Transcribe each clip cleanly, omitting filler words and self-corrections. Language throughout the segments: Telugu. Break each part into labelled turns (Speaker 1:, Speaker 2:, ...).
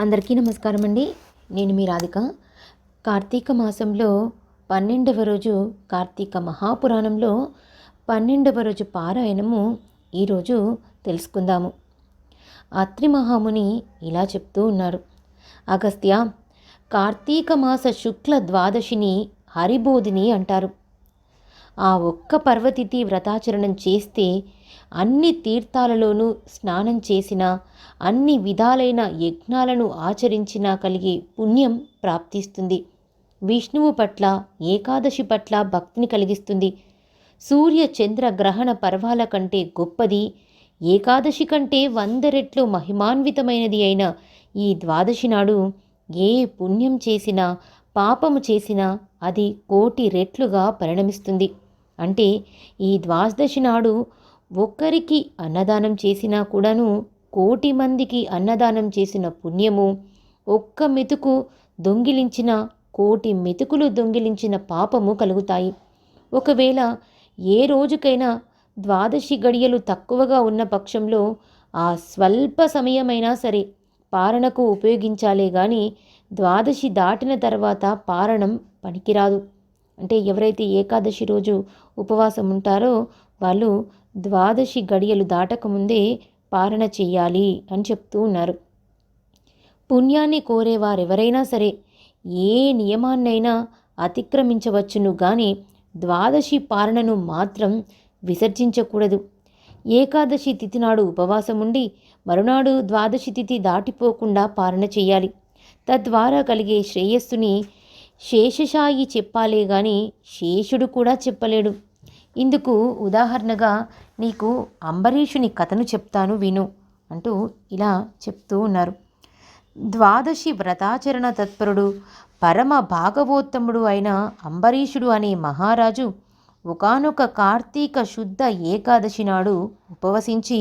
Speaker 1: అందరికీ నమస్కారం అండి. నేను మీ రాధిక. కార్తీక మాసంలో 12వ రోజు కార్తీక మహాపురాణంలో 12వ రోజు పారాయణము ఈరోజు తెలుసుకుందాము. అత్రి మహాముని ఇలా చెప్తూ ఉన్నారు. అగస్త్య, కార్తీక మాస శుక్ల ద్వాదశిని హరిబోధిని అంటారు. ఆ ఒక్క పర్వతిథి వ్రతాచరణం చేస్తే అన్ని తీర్థాలలోనూ స్నానం చేసినా, అన్ని విధాలైన యజ్ఞాలను ఆచరించినా కలిగే పుణ్యం ప్రాప్తిస్తుంది. విష్ణువు పట్ల, ఏకాదశి పట్ల భక్తిని కలిగిస్తుంది. సూర్య చంద్ర గ్రహణ పర్వాల కంటే గొప్పది, ఏకాదశి కంటే 100 రెట్లు మహిమాన్వితమైనది అయిన ఈ ద్వాదశి నాడు ఏ పుణ్యం చేసినా, పాపము చేసినా అది 1,000,000 రెట్లుగా పరిణమిస్తుంది. అంటే ఈ ద్వాదశి నాడు ఒక్కరికి అన్నదానం చేసినా కూడాను 1,000,000 మందికి అన్నదానం చేసిన పుణ్యము, ఒక్క మెతుకు దొంగిలించిన 1,000,000 మెతుకులు దొంగిలించిన పాపము కలుగుతాయి. ఒకవేళ ఏ రోజుకైనా ద్వాదశి గడియలు తక్కువగా ఉన్న పక్షంలో ఆ స్వల్ప సమయమైనా సరే పారణకు ఉపయోగించాలే కానీ ద్వాదశి దాటిన తర్వాత పారణం పనికిరాదు. అంటే ఎవరైతే ఏకాదశి రోజు ఉపవాసం ఉంటారో వాళ్ళు ద్వాదశి గడియలు దాటకముందే పారణ చెయ్యాలి అని చెప్తూ ఉన్నారు. పుణ్యాన్ని కోరేవారెవరైనా సరే ఏ నియమాన్నైనా అతిక్రమించవచ్చును కానీ ద్వాదశి పారణను మాత్రం విసర్జించకూడదు. ఏకాదశి తిథి నాడు ఉపవాసం ఉండి మరునాడు ద్వాదశి తిథి దాటిపోకుండా పారణ చెయ్యాలి. తద్వారా కలిగే శ్రేయస్సుని శేషశాయి చెప్పాలే గాని శేషుడు కూడా చెప్పలేడు. ఇందుకు ఉదాహరణగా నీకు అంబరీషుని కథను చెప్తాను విను అంటూ ఇలా చెప్తూ ఉన్నారు. ద్వాదశి వ్రతాచరణ తత్పరుడు పరమ భాగవోత్తముడు అయిన అంబరీషుడు అనే మహారాజు ఒకానొక కార్తీక శుద్ధ ఏకాదశి నాడు ఉపవసించి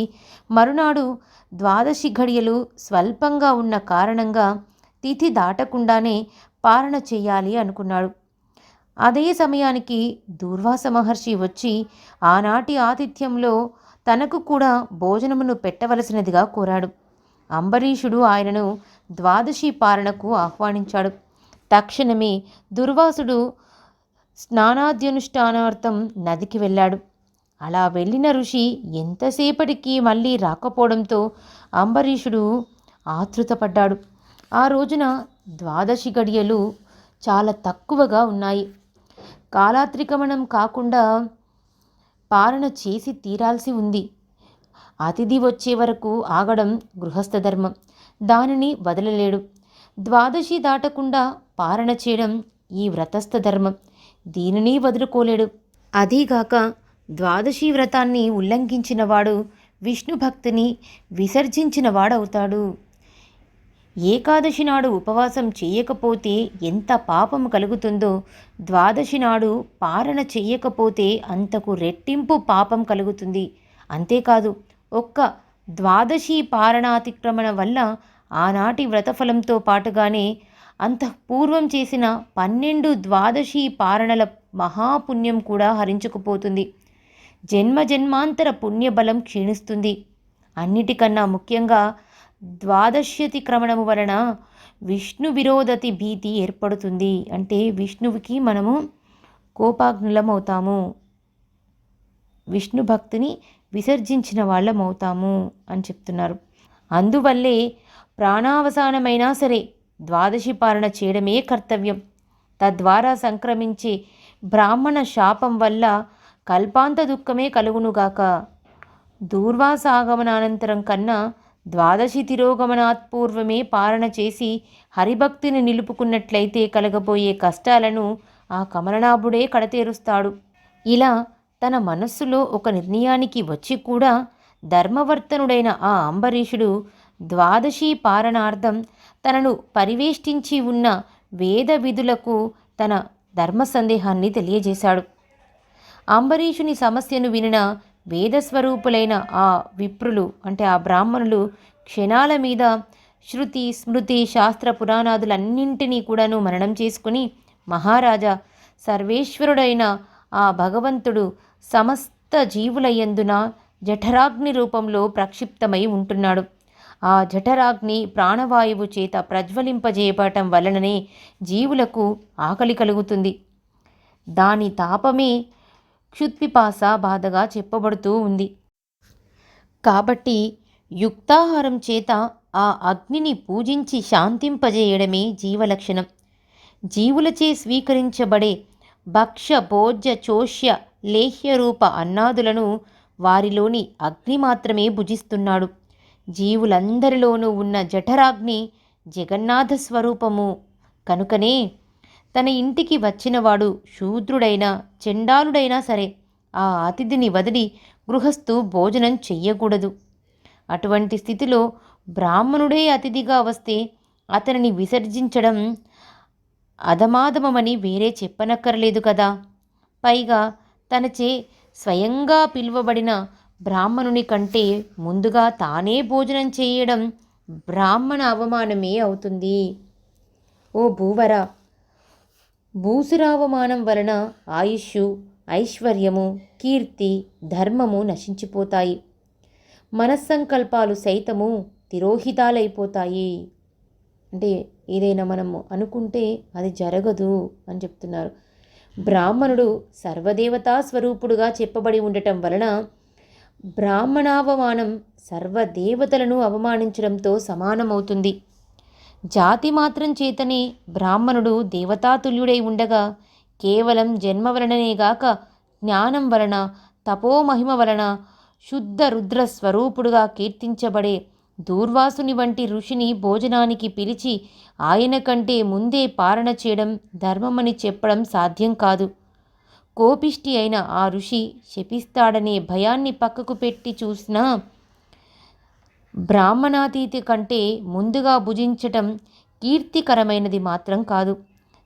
Speaker 1: మరునాడు ద్వాదశి ఘడియలు స్వల్పంగా ఉన్న కారణంగా తిథి దాటకుండానే పారణ చెయ్యాలి అనుకున్నాడు. అదే సమయానికి దూర్వాస మహర్షి వచ్చి ఆనాటి ఆతిథ్యంలో తనకు కూడా భోజనమును పెట్టవలసినదిగా కోరాడు. అంబరీషుడు ఆయనను ద్వాదశి పారణకు ఆహ్వానించాడు. తక్షణమే దుర్వాసుడు స్నానాద్యనుష్ఠానార్థం నదికి వెళ్ళాడు. అలా వెళ్ళిన ఋషి ఎంతసేపటికి మళ్ళీ రాకపోవడంతో అంబరీషుడు ఆతృతపడ్డాడు. ఆ రోజున ద్వాదశి గడియలు చాలా తక్కువగా ఉన్నాయి. కాలాత్రిగమనం కాకుండా పారణ చేసి తీరాల్సి ఉంది. అతిథి వచ్చే వరకు ఆగడం గృహస్థ ధర్మం, దానిని వదలలేడు. ద్వాదశి దాటకుండా పారణ చేయడం ఈ వ్రతస్థ ధర్మం, దీనిని వదులుకోలేడు. అదీగాక ద్వాదశి వ్రతాన్ని ఉల్లంఘించినవాడు విష్ణు భక్తిని విసర్జించిన వాడవుతాడు. ఏకాదశి నాడు ఉపవాసం చేయకపోతే ఎంత పాపము కలుగుతుందో ద్వాదశి నాడు పారణ చెయ్యకపోతే అంతకు రెట్టింపు పాపం కలుగుతుంది. అంతేకాదు, ఒక్క ద్వాదశి పారణాతిక్రమణ వల్ల ఆనాటి వ్రతఫలంతో పాటుగానే అంతఃపూర్వం చేసిన 12 ద్వాదశి పారణల మహాపుణ్యం కూడా హరించుకుపోతుంది. జన్మజన్మాంతర పుణ్యబలం క్షీణిస్తుంది. అన్నిటికన్నా ముఖ్యంగా ద్వాదశ్యతిక్రమణము వలన విష్ణు విరోధతి భీతి ఏర్పడుతుంది. అంటే విష్ణువుకి మనము కోపాగ్నులమవుతాము, విష్ణు భక్తిని విసర్జించిన వాళ్ళమవుతాము అని చెప్తున్నారు. అందువల్లే ప్రాణావసానమైనా సరే ద్వాదశి పారణ చేయడమే కర్తవ్యం. తద్వారా సంక్రమించే బ్రాహ్మణ శాపం వల్ల కల్పాంత దుఃఖమే కలుగునుగాక. దూర్వాసాగమనానంతరం కన్నా ద్వాదశి తిరోగమనాత్పూర్వమే పారణ చేసి హరిభక్తిని నిలుపుకున్నట్లయితే కలగబోయే కష్టాలను ఆ కమలనాభుడే కడతేరుస్తాడు. ఇలా తన మనస్సులో ఒక నిర్ణయానికి వచ్చి కూడా ధర్మవర్తనుడైన ఆ అంబరీషుడు ద్వాదశి పారణార్థం తనను పరివేష్టించి ఉన్న వేద విధులకు తన ధర్మ సందేహాన్ని తెలియజేశాడు. అంబరీషుని సమస్యను వినిన వేదస్వరూపులైన ఆ విప్రులు అంటే ఆ బ్రాహ్మణులు క్షణాల మీద శృతి స్మృతి శాస్త్ర పురాణాదులన్నింటినీ కూడాను మననం చేసుకుని, మహారాజా, సర్వేశ్వరుడైన ఆ భగవంతుడు సమస్త జీవుల యందున జఠరాగ్ని రూపంలో ప్రక్షిప్తమై ఉంటున్నాడు. ఆ జఠరాగ్ని ప్రాణవాయువు చేత ప్రజ్వలింపజేయబడటం వలననే జీవులకు ఆకలి కలుగుతుంది. దాని తాపమే క్షుత్పిపాస బాధగా చెప్పబడుతూ ఉంది. కాబట్టి యుక్తాహారం చేత ఆ అగ్నిని పూజించి శాంతింపజేయడమే జీవలక్షణం. జీవులచే స్వీకరించబడే భక్ష్య భోజ్య చోష్య లేహ్యరూప అన్నాదులను వారిలోని అగ్ని మాత్రమే భుజిస్తున్నాడు. జీవులందరిలోనూ ఉన్న జఠరాగ్ని జగన్నాథ స్వరూపము కనుకనే తన ఇంటికి వచ్చినవాడు శూద్రుడైనా చండాలుడైనా సరే ఆ అతిథిని వదిలి గృహస్థు భోజనం చెయ్యకూడదు. అటువంటి స్థితిలో బ్రాహ్మణుడే అతిథిగా వస్తే అతనిని విసర్జించడం అధమాధమని వేరే చెప్పనక్కర్లేదు కదా. పైగా తనచే స్వయంగా పిలువబడిన బ్రాహ్మణుని కంటే ముందుగా తానే భోజనం చేయడం బ్రాహ్మణ అవమానమే అవుతుంది. ఓ భూవర, భూసురావమానం వలన ఆయుష్షు, ఐశ్వర్యము, కీర్తి, ధర్మము నశించిపోతాయి. మనస్సంకల్పాలు సైతము తిరోహితాలైపోతాయి. అంటే ఏదైనా మనము అనుకుంటే అది జరగదు అని చెప్తున్నారు. బ్రాహ్మణుడు సర్వదేవతా స్వరూపుడుగా చెప్పబడి ఉండటం వలన బ్రాహ్మణావమానం సర్వదేవతలను అవమానించడంతో సమానమవుతుంది. జాతి మాత్రం చేతనే బ్రాహ్మణుడు దేవతాతుల్యుడై ఉండగా కేవలం జన్మ వలననేగాక జ్ఞానం వలన తపోమహిమ వలన శుద్ధ రుద్ర స్వరూపుడుగా కీర్తించబడే దూర్వాసుని వంటి ఋషిని భోజనానికి పిలిచి ఆయన కంటే ముందే పారణ చేయడం ధర్మమని చెప్పడం సాధ్యం కాదు. కోపిష్టి అయిన ఆ ఋషి శపిస్తాడనే భయాన్ని పక్కకు పెట్టి చూసినా బ్రాహ్మణాతీతి కంటే ముందుగా భుజించటం కీర్తికరమైనది మాత్రం కాదు.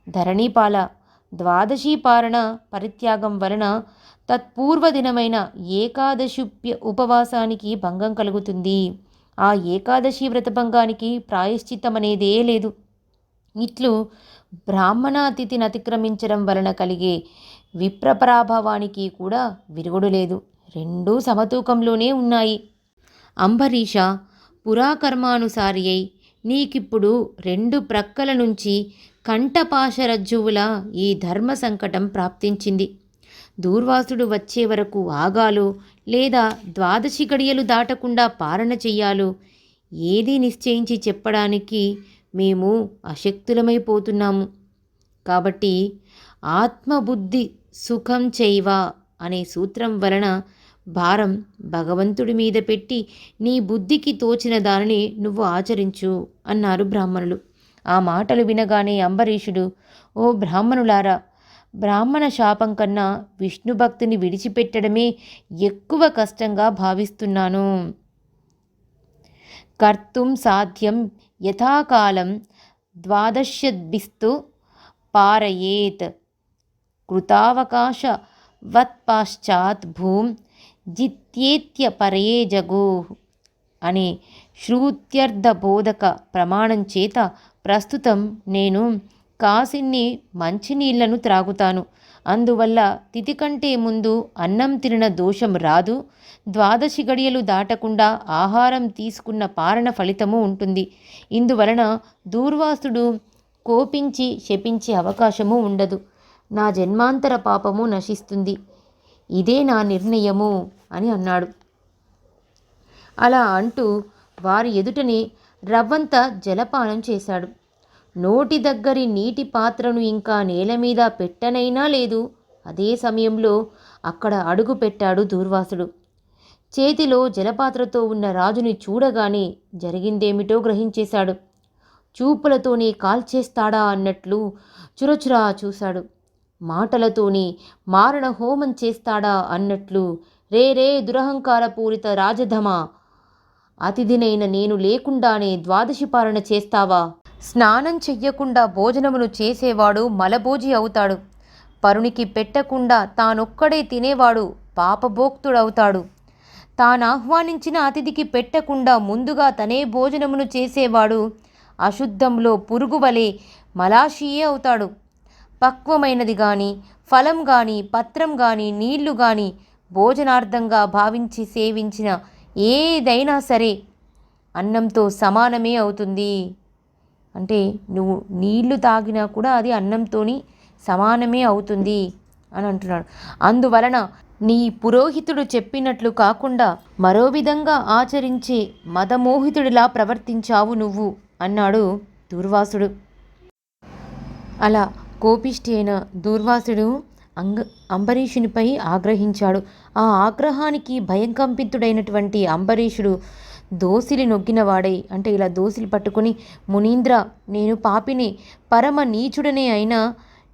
Speaker 1: ధరణీపాల, ద్వాదశీ పారణ పరిత్యాగం వలన తత్పూర్వ దినమైన ఏకాదశుప్య ఉపవాసానికి భంగం కలుగుతుంది. ఆ ఏకాదశి వ్రతభంగానికి ప్రాయశ్చిత్తమనేదే లేదు. ఇట్లు బ్రాహ్మణాతిథిని అతిక్రమించడం వలన కలిగే విప్రపరాభవానికి కూడా విరుగుడు లేదు. రెండూ సమతూకంలోనే ఉన్నాయి. అంబరీష, పురాకర్మానుసారి అయి నీకిప్పుడు రెండు ప్రక్కల నుంచి కంఠపాశరజ్జువుల ఈ ధర్మ సంకటం ప్రాప్తించింది. దూర్వాసుడు వచ్చే వరకు ఆగాలో లేదా ద్వాదశి గడియలు దాటకుండా పాలన చెయ్యాలో ఏదీ నిశ్చయించి చెప్పడానికి మేము అశక్తులమైపోతున్నాము. కాబట్టి ఆత్మబుద్ధి సుఖం చైవ అనే సూత్రం వలన భారం భగవంతుడి మీద పెట్టి నీ బుద్ధికి తోచిన దానిని నువ్వు ఆచరించు అన్నారు బ్రాహ్మణులు. ఆ మాటలు వినగానే అంబరీషుడు, ఓ బ్రాహ్మణులారా, బ్రాహ్మణ శాపం కన్నా విష్ణు భక్తిని విడిచిపెట్టడమే ఎక్కువ కష్టంగా భావిస్తున్నాను. కర్తుం సాధ్యం యథాకాలం ద్వాదశ్యద్భిస్తు పారయేత్ కృతావకాశ వత్పాశ్చాత్ భూం జిత్యేత్య పరయే జగో అనే శ్రూత్యర్థబోధక ప్రమాణం చేత ప్రస్తుతం నేను కాసిన్ని మంచినీళ్లను త్రాగుతాను. అందువల్ల తిథి కంటే ముందు అన్నం తినిన దోషం రాదు. ద్వాదశి గడియలు దాటకుండా ఆహారం తీసుకున్న పారణ ఫలితము ఉంటుంది. ఇందువలన దూర్వాసుడు కోపించి శపించే అవకాశము ఉండదు. నా జన్మాంతర పాపము నశిస్తుంది. ఇదే నా నిర్ణయము అని అన్నాడు. అలా అంటూ వారి ఎదుటనే రవ్వంత జలపానం చేశాడు. నోటి దగ్గరి నీటి పాత్రను ఇంకా నేల మీద పెట్టనైనా లేదు. అదే సమయంలో అక్కడ అడుగు పెట్టాడు దూర్వాసుడు. చేతిలో జలపాత్రతో ఉన్న రాజుని చూడగానే జరిగిందేమిటో గ్రహించేశాడు. చూపులతోనే కాల్చేస్తాడా అన్నట్లు చురచురా చూశాడు. మాటలతోనే మారణ హోమం చేస్తాడా అన్నట్లు రే రే దురహంకారపూరిత రాజధమా, అతిథినైన నేను లేకుండానే ద్వాదశి పాలన చేస్తావా? స్నానం చెయ్యకుండా భోజనమును చేసేవాడు మలభోజి అవుతాడు. పరునికి పెట్టకుండా తానొక్కడే తినేవాడు పాపభోక్తుడవుతాడు. తానాహ్వానించిన అతిథికి పెట్టకుండా ముందుగా తనే భోజనమును చేసేవాడు అశుద్ధంలో పురుగు వలె మలాషియే అవుతాడు. పక్వమైనది కానీ, ఫలం కానీ, పత్రం కానీ, నీళ్లు కానీ భోజనార్థంగా భావించి సేవించిన ఏదైనా సరే అన్నంతో సమానమే అవుతుంది. అంటే నువ్వు నీళ్లు తాగినా కూడా అది అన్నంతోని సమానమే అవుతుంది అని అంటున్నాడు. అందువలన నీ పురోహితుడు చెప్పినట్లు కాకుండా మరో విధంగా ఆచరించే మదమోహితుడిలా ప్రవర్తించావు నువ్వు అన్నాడు దూర్వాసుడు. అలా కోపిష్టి అయిన దూర్వాసుడు అంబరీషునిపై ఆగ్రహించాడు. ఆ ఆగ్రహానికి భయంకంపితుడైనటువంటి అంబరీషుడు దోసిలి నొగ్గినవాడై, అంటే ఇలా దోసిలి పట్టుకుని, మునీంద్ర, నేను పాపిని, పరమ నీచుడనే అయినా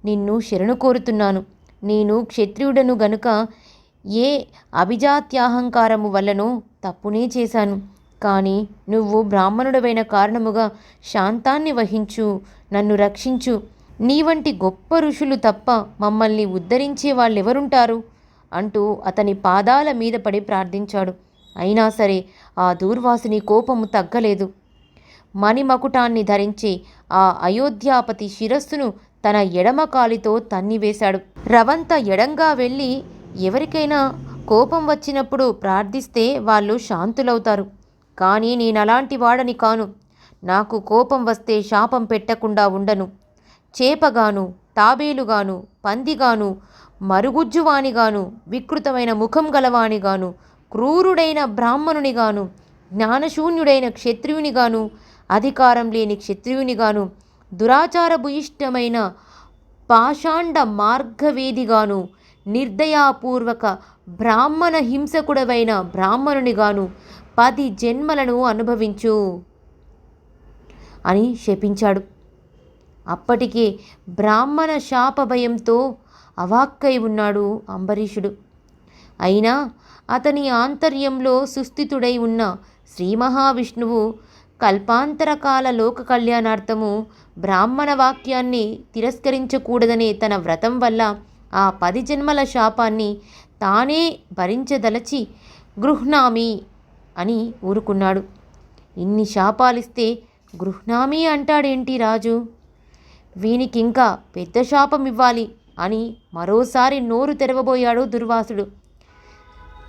Speaker 1: నిన్ను శరణు కోరుతున్నాను. నేను క్షత్రియుడను గనుక ఏ అభిజాత్యాహంకారము వల్లనో తప్పునే చేశాను. కానీ నువ్వు బ్రాహ్మణుడవైన కారణముగా శాంతాన్ని వహించు, నన్ను రక్షించు. నీ వంటి గొప్ప ఋషులు తప్ప మమ్మల్ని ఉద్ధరించే వాళ్ళెవరుంటారు అంటూ అతని పాదాల మీద పడి ప్రార్థించాడు. అయినా సరే ఆ దూర్వాసుని కోపము తగ్గలేదు. మణిమకుటాన్ని ధరించి ఆ అయోధ్యాపతి శిరస్సును తన ఎడమ కాలితో తన్నివేశాడు. రవంత ఎడంగా వెళ్ళి ఎవరికైనా కోపం వచ్చినప్పుడు ప్రార్థిస్తే వాళ్ళు శాంతులవుతారు. కానీ నేనలాంటి వాడని కాను. నాకు కోపం వస్తే శాపం పెట్టకుండా ఉండను. చేపగాను, తాబేలుగాను, పందిగాను, మరుగుజ్జువానిగాను, వికృతమైన ముఖం గలవానిగాను, క్రూరుడైన బ్రాహ్మణునిగాను, జ్ఞానశూన్యుడైన క్షత్రియునిగాను, అధికారం లేని క్షత్రియునిగాను, దురాచారభూయిష్టమైన పాషాండ మార్గవేదిగాను, నిర్దయాపూర్వక బ్రాహ్మణ హింసకుడవైన బ్రాహ్మణునిగాను 10 జన్మలను అనుభవించు అని శపించాడు. అప్పటికే బ్రాహ్మణ శాప భయంతో అవాక్కై ఉన్నాడు అంబరీషుడు. అయినా అతని ఆంతర్యంలో సుస్థితుడై ఉన్న శ్రీ మహావిష్ణువు కల్పాంతరకాల లోక కళ్యాణార్థము బ్రాహ్మణ వాక్యాన్ని తిరస్కరించకూడదనే తన వ్రతం వల్ల ఆ 10 జన్మల శాపాన్ని తానే భరించదలచి గృహ్ణామి అని ఊరుకున్నాడు. ఇన్ని శాపాలిస్తే గృహ్ణామి అంటాడేంటి రాజు? వీనికింకా పెద్ద శాపం ఇవ్వాలి అని మరోసారి నోరు తెరవబోయాడు దుర్వాసుడు.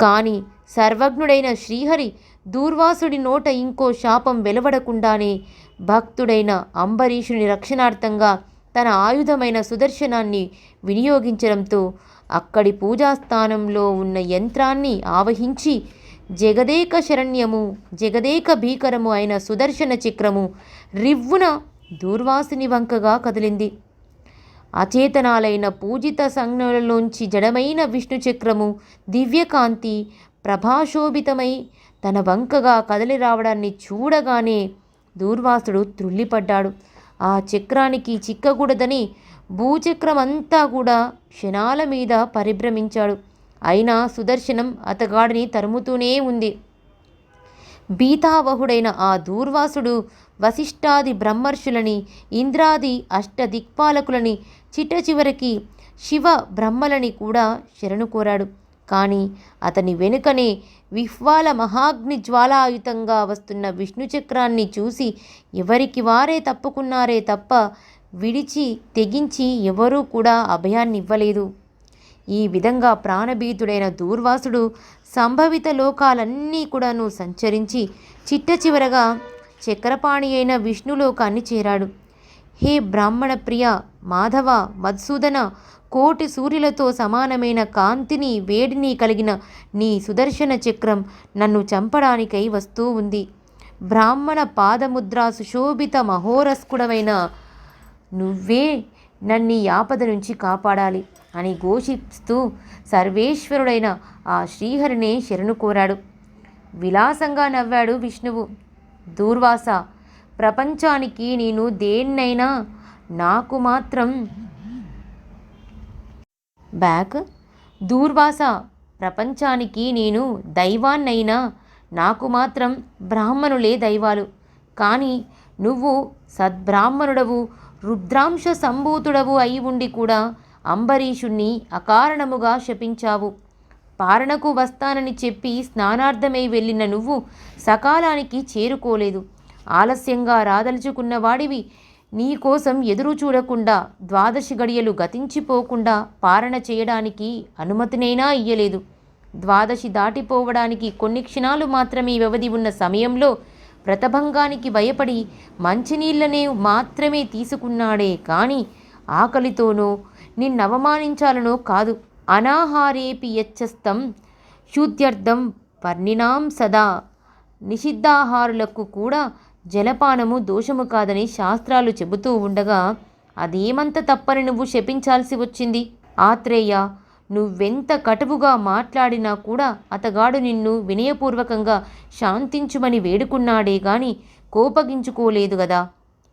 Speaker 1: కానీ సర్వజ్ఞుడైన శ్రీహరి దూర్వాసుడి నోట ఇంకో శాపం వెలువడకుండానే భక్తుడైన అంబరీషుని రక్షణార్థంగా తన ఆయుధమైన సుదర్శనాన్ని వినియోగించడంతో అక్కడి పూజాస్థానంలో ఉన్న యంత్రాన్ని ఆవహించి జగదేక శరణ్యము, జగదేక భీకరము అయిన సుదర్శన చక్రము రివ్వున దూర్వాసుని వంకగా కదిలింది. అచేతనాలైన పూజిత సంజ్ఞలలోంచి జడమైన విష్ణు చక్రము దివ్యకాంతి ప్రభాశోభితమై తన వంకగా కదిలి రావడాన్ని చూడగానే దూర్వాసుడు త్రుళ్ళిపడ్డాడు. ఆ చక్రానికి చిక్కకూడదని భూచక్రమంతా కూడా క్షణాల మీద పరిభ్రమించాడు. అయినా సుదర్శనం అతగాడిని తరుముతూనే ఉంది. భీతావహుడైన ఆ దూర్వాసుడు వశిష్ఠాది బ్రహ్మర్షులని, ఇంద్రాది అష్టదిక్పాలకులని, చిట్టచివరికి శివ బ్రహ్మలని కూడా శరణు కోరాడు. కానీ అతని వెనుకనే విహ్వాల మహాగ్ని జ్వాలాయుతంగా వస్తున్న విష్ణు చక్రాన్ని చూసి ఎవరికి వారే తప్పుకున్నారే తప్ప విడిచి తెగించి ఎవరూ కూడా అభయాన్నివ్వలేదు. ఈ విధంగా ప్రాణభీతుడైన దూర్వాసుడు సంభవిత లోకాలన్నీ కూడాను సంచరించి చిట్ట చివరగా చక్రపాణి అయిన విష్ణులోకాన్ని చేరాడు. హే బ్రాహ్మణ ప్రియ, మాధవ, మధుసూదన, కోటి సూర్యులతో సమానమైన కాంతిని వేడిని కలిగిన నీ సుదర్శన చక్రం నన్ను చంపడానికై వస్తూ ఉంది. బ్రాహ్మణ పాదముద్రా సుశోభిత మహోరస్కుడమైన నువ్వే నన్ను ఆపద నుంచి కాపాడాలి అని ఘోషిస్తూ సర్వేశ్వరుడైన ఆ శ్రీహరినే శరణు కోరాడు. విలాసంగా నవ్వాడు విష్ణువు. దూర్వాస, ప్రపంచానికి నేను దేన్నైనా, నాకు మాత్రం దూర్వాస, ప్రపంచానికి నేను దైవాన్నైనా నాకు మాత్రం బ్రాహ్మణులే దైవాలు. కానీ నువ్వు సద్బ్రాహ్మణుడవు, రుద్రాంశ సంభూతుడవు అయి ఉండి కూడా అంబరీషుణ్ణి అకారణముగా శపించావు. పారణకు వస్తానని చెప్పి స్నానార్థమై వెళ్ళిన నువ్వు సకాలానికి చేరుకోలేదు. ఆలస్యంగా రాదలుచుకున్న వాడివి నీకోసం ఎదురు చూడకుండా 12 గడియలు గతించిపోకుండా పారణ చేయడానికి అనుమతినైనా ఇయ్యలేదు. 12 దాటిపోవడానికి కొన్ని క్షణాలు మాత్రమే వ్యవధి ఉన్న సమయంలో వ్రతభంగానికి భయపడి మంచినీళ్ళనే మాత్రమే తీసుకున్నాడే కాని ఆకలితోనో నిన్నవమానించాలనో కాదు. అనాహారేపి యచ్చస్తం శుద్ధ్యర్థం వర్ణినాం సదా. నిషిద్ధాహారులకు కూడా జలపానము దోషము కాదని శాస్త్రాలు చెబుతూ ఉండగా అదేమంత తప్పని నువ్వు శపించాల్సి వచ్చింది? ఆత్రేయ, నువ్వెంత కటువుగా మాట్లాడినా కూడా అతగాడు నిన్ను వినయపూర్వకంగా శాంతించుమని వేడుకున్నాడే గాని కోపగించుకోలేదు గదా.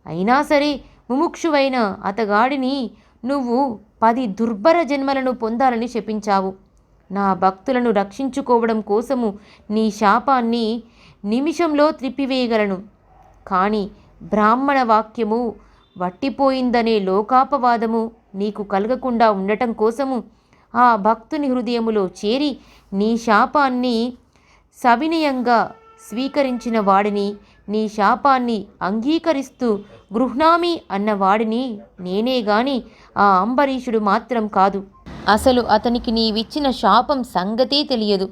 Speaker 1: అయినా సరే ముముక్షువైన అతగాడిని నువ్వు 10 దుర్భర జన్మలను పొందాలని శపించావు. నా భక్తులను రక్షించుకోవడం కోసము నీ శాపాన్ని నిమిషంలో త్రిప్పివేయగలను. కానీ బ్రాహ్మణ వాక్యము వట్టిపోయిందనే లోకాపవాదము నీకు కలగకుండా ఉండటం కోసము ఆ భక్తుని హృదయములో చేరి నీ శాపాన్ని సవినయంగా స్వీకరించిన వాడిని, నీ శాపాన్ని అంగీకరిస్తూ గృహ్ణామి అన్నవాడిని నేనే గాని ఆ అంబరీషుడు మాత్రం కాదు. అసలు అతనికి నీవిచ్చిన శాపం సంగతే తెలియదు.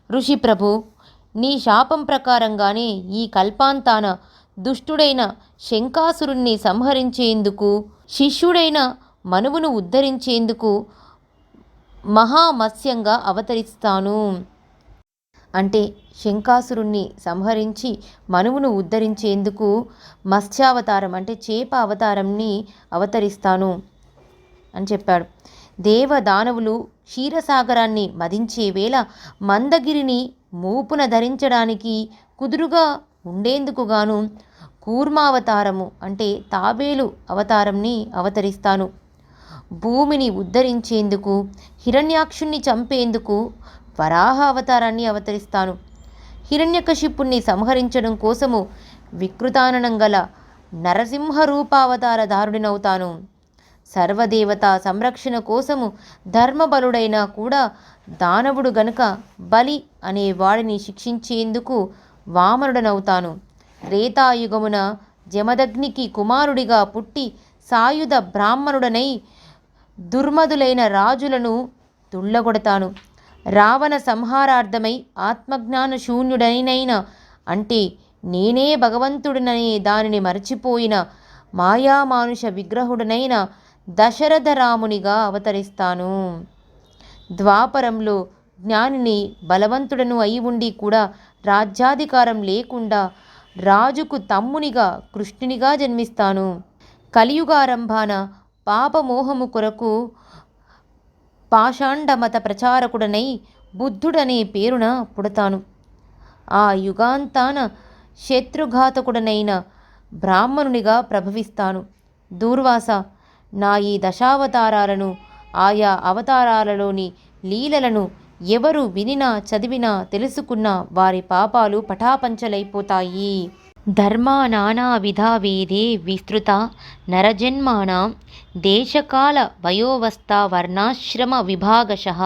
Speaker 1: ఋషి ప్రభు, నీ శాపం ప్రకారంగానే ఈ కల్పాంతాన దుష్టుడైన శంకాసురుణ్ణి సంహరించేందుకు, శిష్యుడైన మనువును ఉద్ధరించేందుకు మహామత్స్యంగా అవతరిస్తాను. అంటే శంకాసురుణ్ణి సంహరించి మనువును ఉద్ధరించేందుకు మత్స్యావతారం అంటే చేప అవతారంని అవతరిస్తాను అని చెప్పాడు. దేవదానవులు క్షీరసాగరాన్ని మదించే వేళ మందగిరిని మూపున ధరించడానికి కుదురుగా ఉండేందుకుగాను కూర్మావతారము అంటే తాబేలు అవతారంని అవతరిస్తాను. భూమిని ఉద్ధరించేందుకు, హిరణ్యాక్షుణ్ణి చంపేందుకు వరాహ అవతారాన్ని అవతరిస్తాను. హిరణ్యకశిపుణ్ణి సంహరించడం కోసము వికృతాననం గల నరసింహ రూపావతారధారుడినవుతాను. సర్వదేవతా సంరక్షణ కోసము ధర్మబలుడైనా కూడా దానవుడు గనుక బలి అనే వాడిని శిక్షించేందుకు వామనుడనవుతాను. త్రేతాయుగమున జమదగ్నికి కుమారుడిగా పుట్టి సాయుధ బ్రాహ్మణుడనై దుర్మదులైన రాజులను తుళ్ళగొడతాను. రావణ సంహారార్థమై ఆత్మజ్ఞాన శూన్యుడనైన అంటే నేనే భగవంతుడిననే దానిని మరచిపోయిన మాయామానుష విగ్రహుడనైన దశరథ రామునిగా అవతరిస్తాను. ద్వాపరంలో జ్ఞానిని బలవంతుడను అయి ఉండి కూడా రాజ్యాధికారం లేకుండా రాజుకు తమ్మునిగా కృష్ణునిగా జన్మిస్తాను. కలియుగారంభాన పాపమోహము కొరకు పాషాండమత ప్రచారకుడనై బుద్ధుడనే పేరున పుడతాను. ఆ యుగాంతాన శత్రుఘాతకుడనైన బ్రాహ్మణునిగా ప్రభవిస్తాను. దూర్వాస, నా ఈ దశావతారాలను, ఆయా అవతారాలలోని లీలలను ఎవరు వినినా చదివినా తెలుసుకున్నా వారి పాపాలు పటాపంచలైపోతాయి. ధర్మానానా విధా వేదే విస్తృత నరజన్మానాం దేశకాల వయోవస్థ వర్ణాశ్రమ విభాగశః.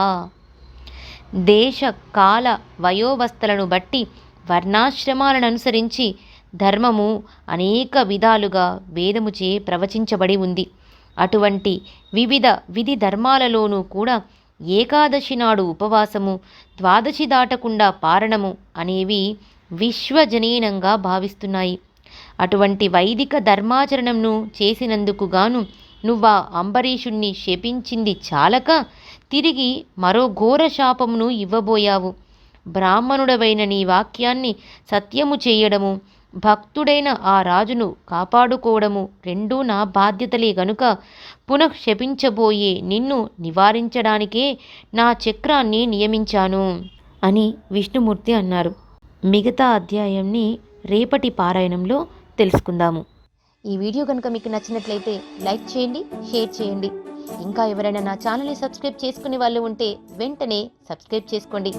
Speaker 1: దేశ కాల వయోవస్థలను బట్టి వర్ణాశ్రమాలను అనుసరించి ధర్మము అనేక విధాలుగా వేదముచే ప్రవచించబడి ఉంది. అటువంటి వివిధ విధి ధర్మాలలోనూ కూడా ఏకాదశి నాడు ఉపవాసము, ద్వాదశి దాటకుండా పారణము అనేవి విశ్వజనీనంగా భావిస్తున్నాయి. అటువంటి వైదిక ధర్మాచరణను చేసినందుకు గాను నువ్వా అంబరీషుణ్ణి శపించింది చాలక తిరిగి మరో ఘోర శాపమును ఇవ్వబోయావు. బ్రాహ్మణుడవైన నీ వాక్యాన్ని సత్యము చేయడము, భక్తుడైన ఆ రాజును కాపాడుకోవడము రెండూ నా బాధ్యతలే గనుక పునః శపించబోయే నిన్ను నివారించడానికే నా చక్రాన్ని నియమించాను అని విష్ణుమూర్తి అన్నారు. మిగతా అధ్యాయంని రేపటి పారాయణంలో తెలుసుకుందాము. ఈ వీడియో కనుక మీకు నచ్చినట్లయితే లైక్ చేయండి, షేర్ చేయండి. ఇంకా ఎవరైనా నా ఛానల్ని సబ్స్క్రైబ్ చేసుకునే వాళ్ళు ఉంటే వెంటనే సబ్స్క్రైబ్ చేసుకోండి.